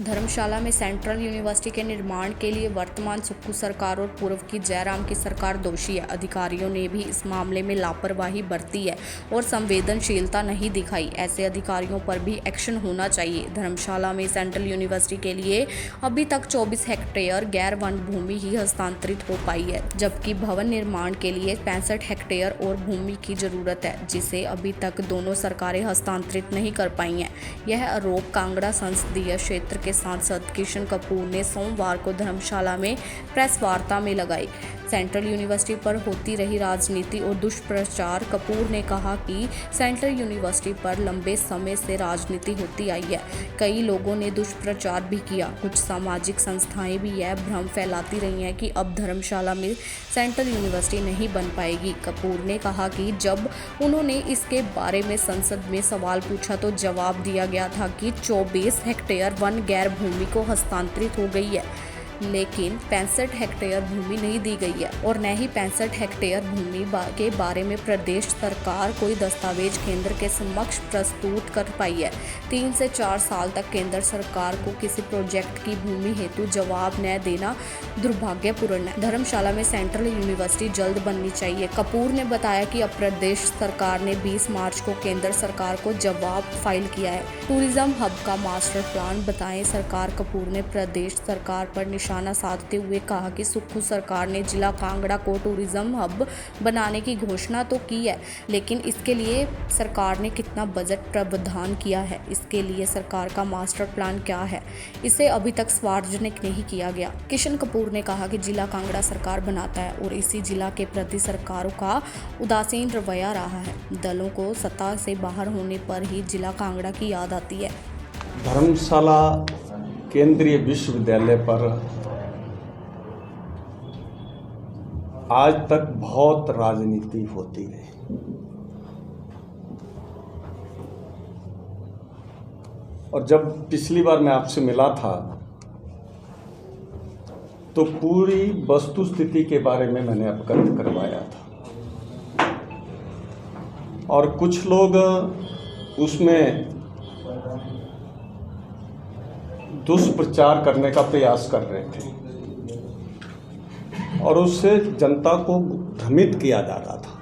धर्मशाला में central university के निर्माण के लिए वर्तमान सुक्खू सरकार और पूर्व की जयराम की सरकार दोषी है। अधिकारियों ने भी इस मामले में लापरवाही बरती है और संवेदनशीलता नहीं दिखाई। ऐसे अधिकारियों पर भी एक्शन होना चाहिए। धर्मशाला में सेंट्रल यूनिवर्सिटी के लिए अभी तक 24 हेक्टेयर गैर वन भूमि ही हस्तांतरित हो पाई है, जबकि भवन निर्माण के लिए 65 हेक्टेयर और भूमि की जरूरत है, जिसे अभी तक दोनों सरकारें हस्तांतरित नहीं कर पाई हैं। यह आरोप कांगड़ा संसदीय क्षेत्र के सांसद किशन कपूर ने सोमवार को धर्मशाला में प्रेस वार्ता में लगाई। सेंट्रल यूनिवर्सिटी पर होती रही राजनीति और दुष्प्रचार। कपूर ने कहा कि सेंट्रल यूनिवर्सिटी पर लंबे समय से राजनीति होती आई है। कई लोगों ने दुष्प्रचार भी किया। कुछ सामाजिक संस्थाएं भी यह भ्रम फैलाती रही हैं कि अब धर्मशाला में सेंट्रल यूनिवर्सिटी नहीं बन पाएगी। कपूर ने कहा कि जब उन्होंने इसके बारे में संसद में सवाल पूछा तो जवाब दिया गया था कि 24 हेक्टेयर वन गैर भूमि को हस्तांतरित हो गई है, लेकिन 65 हेक्टेयर भूमि नहीं दी गई है और न ही 65 हेक्टेयर भूमि के बारे में प्रदेश सरकार कोई दस्तावेज केंद्र के समक्ष प्रस्तुत कर पाई है। 3 से 4 साल तक केंद्र सरकार को किसी प्रोजेक्ट की भूमि हेतु जवाब न देना दुर्भाग्यपूर्ण है। धर्मशाला में सेंट्रल यूनिवर्सिटी जल्द बननी चाहिए। कपूर ने बताया कि अब प्रदेश सरकार ने 20 मार्च को केंद्र सरकार को जवाब फाइल किया है। टूरिज्म हब का मास्टर प्लान बताएं सरकार। कपूर ने प्रदेश सरकार पर निशाना साधते हुए कहा कि सुक्खू सरकार ने जिला कांगड़ा को टूरिज्म हब बनाने की घोषणा तो की है, लेकिन इसके लिए सरकार ने कितना बजट प्रावधान किया है, इसके लिए सरकार का मास्टर प्लान क्या है, इसे अभी तक सार्वजनिक नहीं किया गया। किशन कपूर ने कहा कि जिला कांगड़ा सरकार बनाता है और इसी जिला के प्रति सरकारों का उदासीन रवैया रहा है। दलों को सत्ता से बाहर होने पर ही जिला कांगड़ा की याद आती है। धर्मशाला केंद्रीय विश्वविद्यालय पर आज तक बहुत राजनीति होती रही और जब पिछली बार मैं आपसे मिला था तो पूरी वस्तुस्थिति के बारे में मैंने अवगत करवाया था और कुछ लोग उसमें दुष्प्रचार करने का प्रयास कर रहे थे और उससे जनता को भ्रमित किया जा रहा था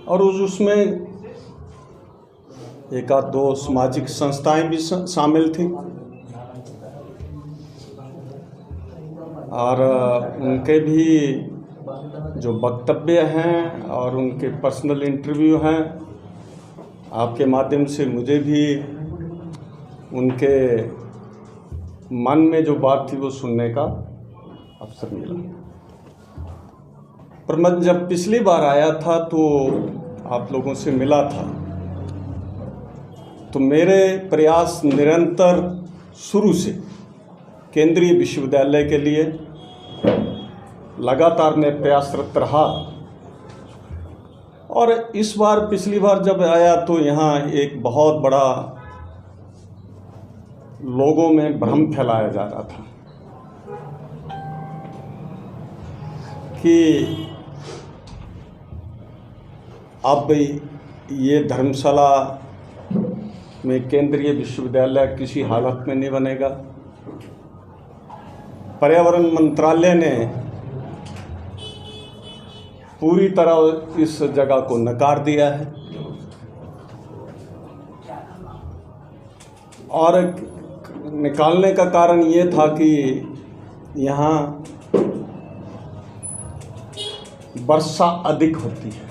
और उसमें एक आध दो सामाजिक संस्थाएं भी शामिल थी और उनके भी जो वक्तव्य हैं और उनके पर्सनल इंटरव्यू हैं, आपके माध्यम से मुझे भी उनके मन में जो बात थी वो सुनने का अवसर मिला। पर मैं जब पिछली बार आया था तो आप लोगों से मिला था तो मेरे प्रयास निरंतर शुरू से केंद्रीय विश्वविद्यालय के लिए लगातार मैं प्रयासरत रहा और इस बार पिछली बार जब आया तो यहाँ एक बहुत बड़ा लोगों में भ्रम फैलाया जा रहा था कि अब ये धर्मशाला में केंद्रीय विश्वविद्यालय किसी हालत में नहीं बनेगा। पर्यावरण मंत्रालय ने पूरी तरह इस जगह को नकार दिया है और निकालने का कारण ये था कि यहाँ वर्षा अधिक होती है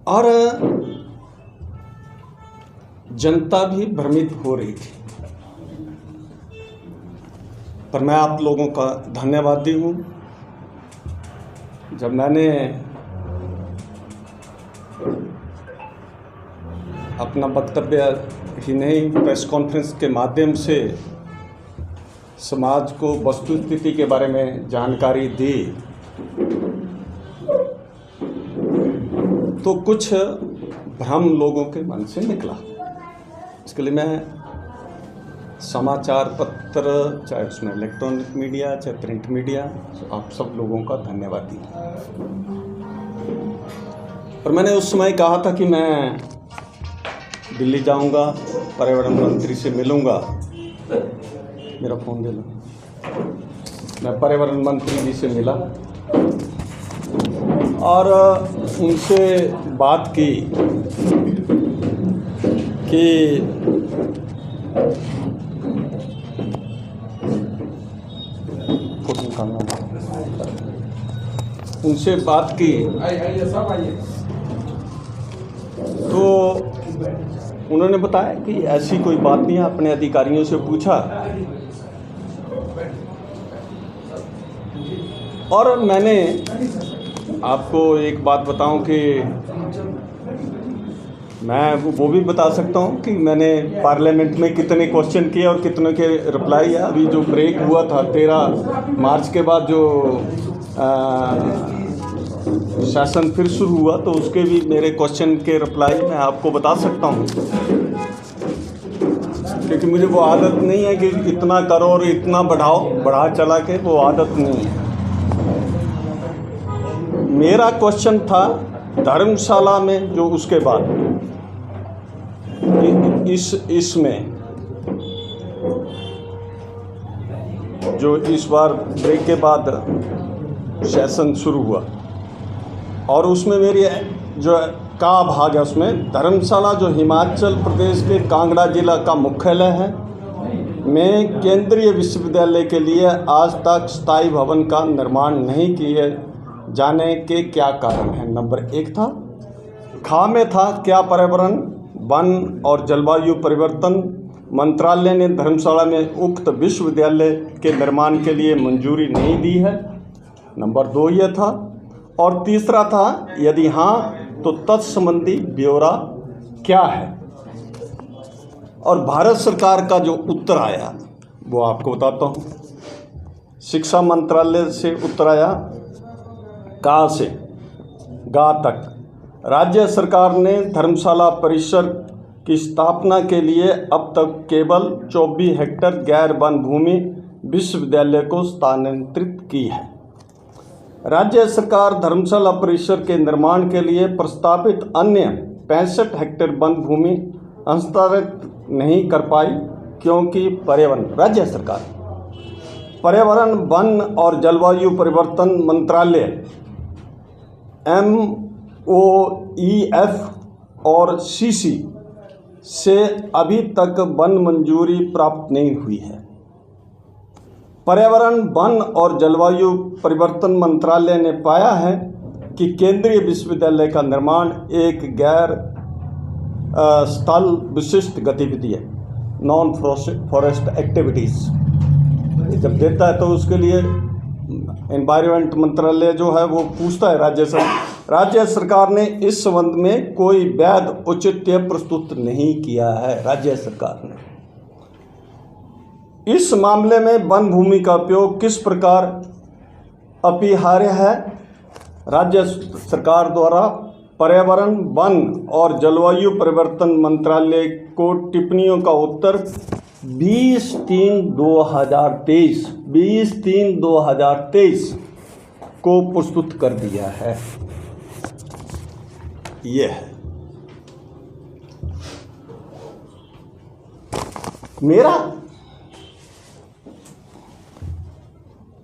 और जनता भी भ्रमित हो रही थी। पर मैं आप लोगों का धन्यवादी हूँ। जब मैंने अपना वक्तव्य ही नहीं प्रेस कॉन्फ्रेंस के माध्यम से समाज को वस्तुस्थिति के बारे में जानकारी दी तो कुछ भ्रम लोगों के मन से निकला। इसके लिए मैं समाचार पत्र, चाहे उसमें इलेक्ट्रॉनिक मीडिया चाहे प्रिंट मीडिया, आप सब लोगों का धन्यवादी। और मैंने उस समय कहा था कि मैं दिल्ली जाऊंगा, पर्यावरण मंत्री से मिलूंगा। मेरा फ़ोन दे लो। मैं पर्यावरण मंत्री जी से मिला और उनसे बात की कि तो उन्होंने बताया कि ऐसी कोई बात नहीं है। अपने अधिकारियों से पूछा और मैंने आपको एक बात बताऊं कि मैं वो भी बता सकता हूं कि मैंने पार्लियामेंट में कितने क्वेश्चन किए और कितने के रिप्लाई है। अभी जो ब्रेक हुआ था 13 मार्च के बाद जो सेशन फिर शुरू हुआ, तो उसके भी मेरे क्वेश्चन के रिप्लाई मैं आपको बता सकता हूं, क्योंकि मुझे वो आदत नहीं है कि इतना करो और इतना बढ़ा चला के, वो आदत नहीं है। मेरा क्वेश्चन था धर्मशाला में जो उसके बाद इसमें जो इस बार ब्रेक के बाद सेशन शुरू हुआ और उसमें मेरी जो का भाग है, उसमें धर्मशाला जो हिमाचल प्रदेश के कांगड़ा जिला का मुख्यालय है में केंद्रीय विश्वविद्यालय के लिए आज तक स्थायी भवन का निर्माण नहीं किए जाने के क्या कारण हैं। नंबर 1 था खा में था, क्या पर्यावरण वन और जलवायु परिवर्तन मंत्रालय ने धर्मशाला में उक्त विश्वविद्यालय के निर्माण के लिए मंजूरी नहीं दी है। नंबर 2 ये था। और तीसरा था, यदि हाँ तो तत्संबंधी ब्यौरा क्या है। और भारत सरकार का जो उत्तर आया वो आपको बताता हूँ। शिक्षा मंत्रालय से उत्तर आया, का से गा तक। राज्य सरकार ने धर्मशाला परिसर की स्थापना के लिए अब तक केवल 24 हेक्टेयर गैर वन भूमि विश्वविद्यालय को स्थानांतरित की है। राज्य सरकार धर्मशाला परिसर के निर्माण के लिए प्रस्तावित अन्य 65 हेक्टेयर वन भूमि हस्तांतरित नहीं कर पाई, क्योंकि राज्य सरकार पर्यावरण वन और जलवायु परिवर्तन मंत्रालय MOEF और CC से अभी तक वन मंजूरी प्राप्त नहीं हुई है। पर्यावरण वन और जलवायु परिवर्तन मंत्रालय ने पाया है कि केंद्रीय विश्वविद्यालय का निर्माण एक गैर स्थल विशिष्ट गतिविधि है, नॉन फॉरेस्ट एक्टिविटीज़ जब देता है तो उसके लिए एनवायरनमेंट मंत्रालय जो है वो पूछता है राज्य सरकार ने इस संबंध में कोई वैध औचित्य प्रस्तुत नहीं किया है। राज्य सरकार ने इस मामले में वन भूमि का उपयोग किस प्रकार अपरिहार्य है। राज्य सरकार द्वारा पर्यावरण वन और जलवायु परिवर्तन मंत्रालय को टिप्पणियों का उत्तर 20/3/2023 को प्रस्तुत कर दिया है। ये है मेरा।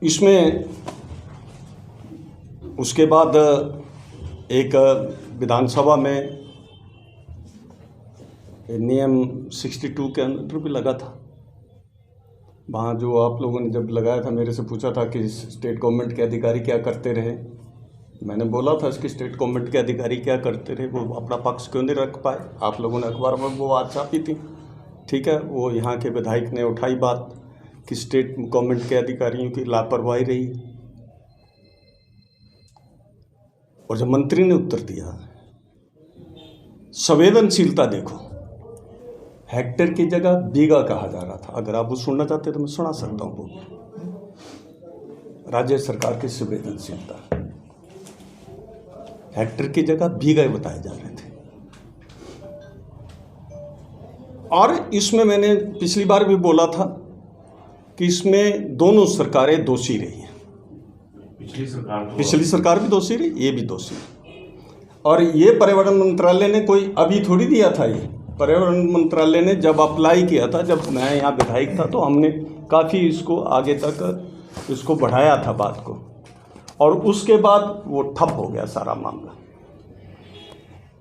इसमें उसके बाद एक विधानसभा में नियम 62 के अंदर भी लगा था। वहाँ जो आप लोगों ने जब लगाया था, मेरे से पूछा था कि स्टेट गवर्नमेंट के अधिकारी क्या करते रहे। मैंने बोला था इसके स्टेट गवर्नमेंट के अधिकारी क्या करते रहे, वो अपना पक्ष क्यों नहीं रख पाए। आप लोगों ने अखबार में वो बात छापी थी, ठीक है। वो यहाँ के विधायक ने उठाई बात कि स्टेट गवर्नमेंट के अधिकारियों की लापरवाही रही। और जब मंत्री ने उत्तर दिया, संवेदनशीलता देखो, हेक्टेयर की जगह बीघा कहा जा रहा था। अगर आप वो सुनना चाहते तो मैं सुना सकता हूँ। वो राज्य सरकार की संवेदनशीलता, हेक्टेयर की जगह बीघा बताए जा रहे थे। और इसमें मैंने पिछली बार भी बोला था कि इसमें दोनों सरकारें दोषी रही हैं। पिछली सरकार भी दोषी रही, ये भी दोषी। और ये पर्यावरण मंत्रालय ने कोई अभी थोड़ी दिया था, ये पर्यावरण मंत्रालय ने जब अप्लाई किया था, जब मैं यहाँ विधायक था, तो हमने काफ़ी इसको आगे तक इसको बढ़ाया था बात को, और उसके बाद वो ठप हो गया सारा मामला।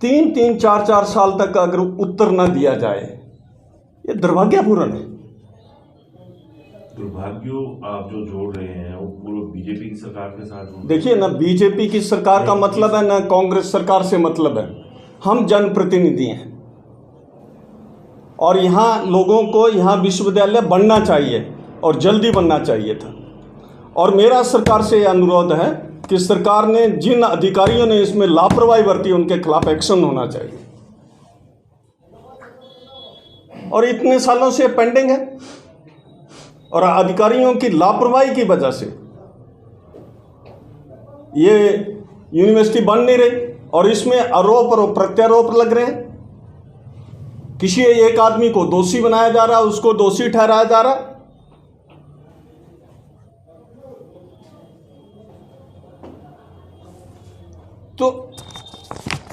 3-3, 4-4 साल तक अगर उत्तर न दिया जाए, ये दुर्भाग्यपूर्ण है। दुर्भाग्यों आप जो जोड़ रहे हैं वो पूर्व बीजेपी की सरकार के साथ। देखिए ना, बीजेपी की सरकार का मतलब है ना कांग्रेस सरकार से मतलब है। हम जनप्रतिनिधि हैं और यहाँ लोगों को यहाँ विश्वविद्यालय बनना चाहिए और जल्दी बनना चाहिए था। और मेरा सरकार से यह अनुरोध है कि सरकार ने जिन अधिकारियों ने इसमें लापरवाही बरती उनके खिलाफ एक्शन होना चाहिए। और इतने सालों से पेंडिंग है और अधिकारियों की लापरवाही की वजह से ये यूनिवर्सिटी बन नहीं रही और इसमें आरोप और प्रत्यारोप लग रहे हैं। किसी एक आदमी को दोषी बनाया जा रहा है, उसको दोषी ठहराया जा रहा है। तो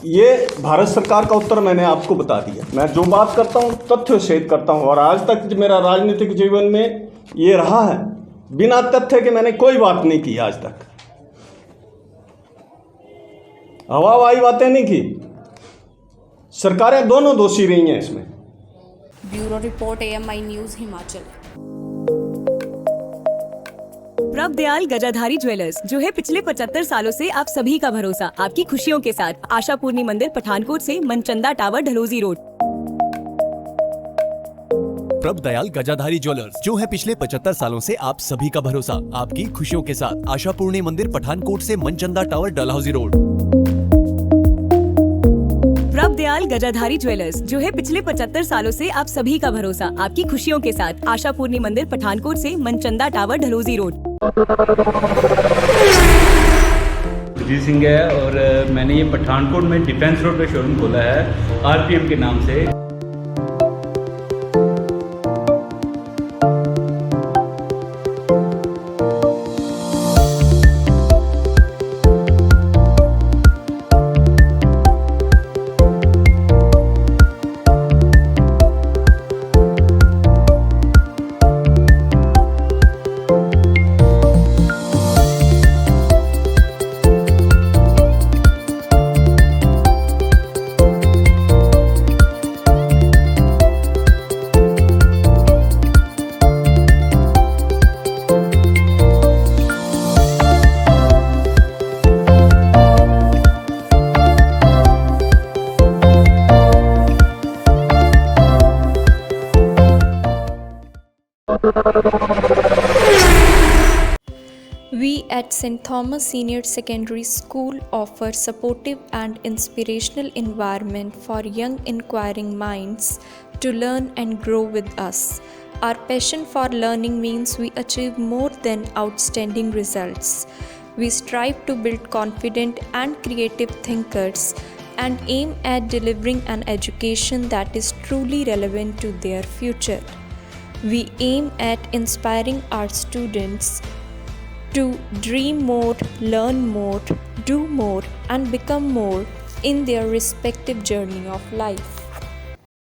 ये भारत सरकार का उत्तर मैंने आपको बता दिया। मैं जो बात करता हूँ तथ्य सहित करता हूँ और आज तक मेरा राजनीतिक जीवन में ये रहा है, बिना तथ्य के मैंने कोई बात नहीं की आज तक, हवाई बातें नहीं की। सरकारें दोनों दोषी रही हैं इसमें। Bureau report AMI news Himachal. प्रभ दयाल गजाधारी ज्वेलर्स, जो है पिछले 75 सालों से आप सभी का भरोसा, आपकी खुशियों के साथ। आशा पूर्णी मंदिर, पठानकोट से मनचंदा टावर, ढलोजी रोड। प्रभ दयाल गजाधारी ज्वेलर्स, जो है पिछले 75 सालों से आप सभी का भरोसा, आपकी खुशियों के साथ। आशा पूर्णी मंदिर, पठानकोट से मनचंदा टावर, डलहौजी रोड। प्रभ दयाल गजाधारी ज्वेलर्स, जो है पिछले 75 सालों से आप सभी का भरोसा, आपकी खुशियों के साथ। आशा पूर्णी मंदिर, पठानकोट से मनचंदा टावर, ढलोजी रोड। सुजीत सिंह है और मैंने ये पठानकोट में डिफेंस रोड पे शोरूम खोला है RPM के नाम से। We at St. Thomas Senior Secondary School offer supportive and inspirational environment for young inquiring minds to learn and grow with us. Our passion for learning means we achieve more than outstanding results. We strive to build confident and creative thinkers and aim at delivering an education that is truly relevant to their future. We aim at inspiring our students to dream more, learn more, do more, and become more in their respective journey of life.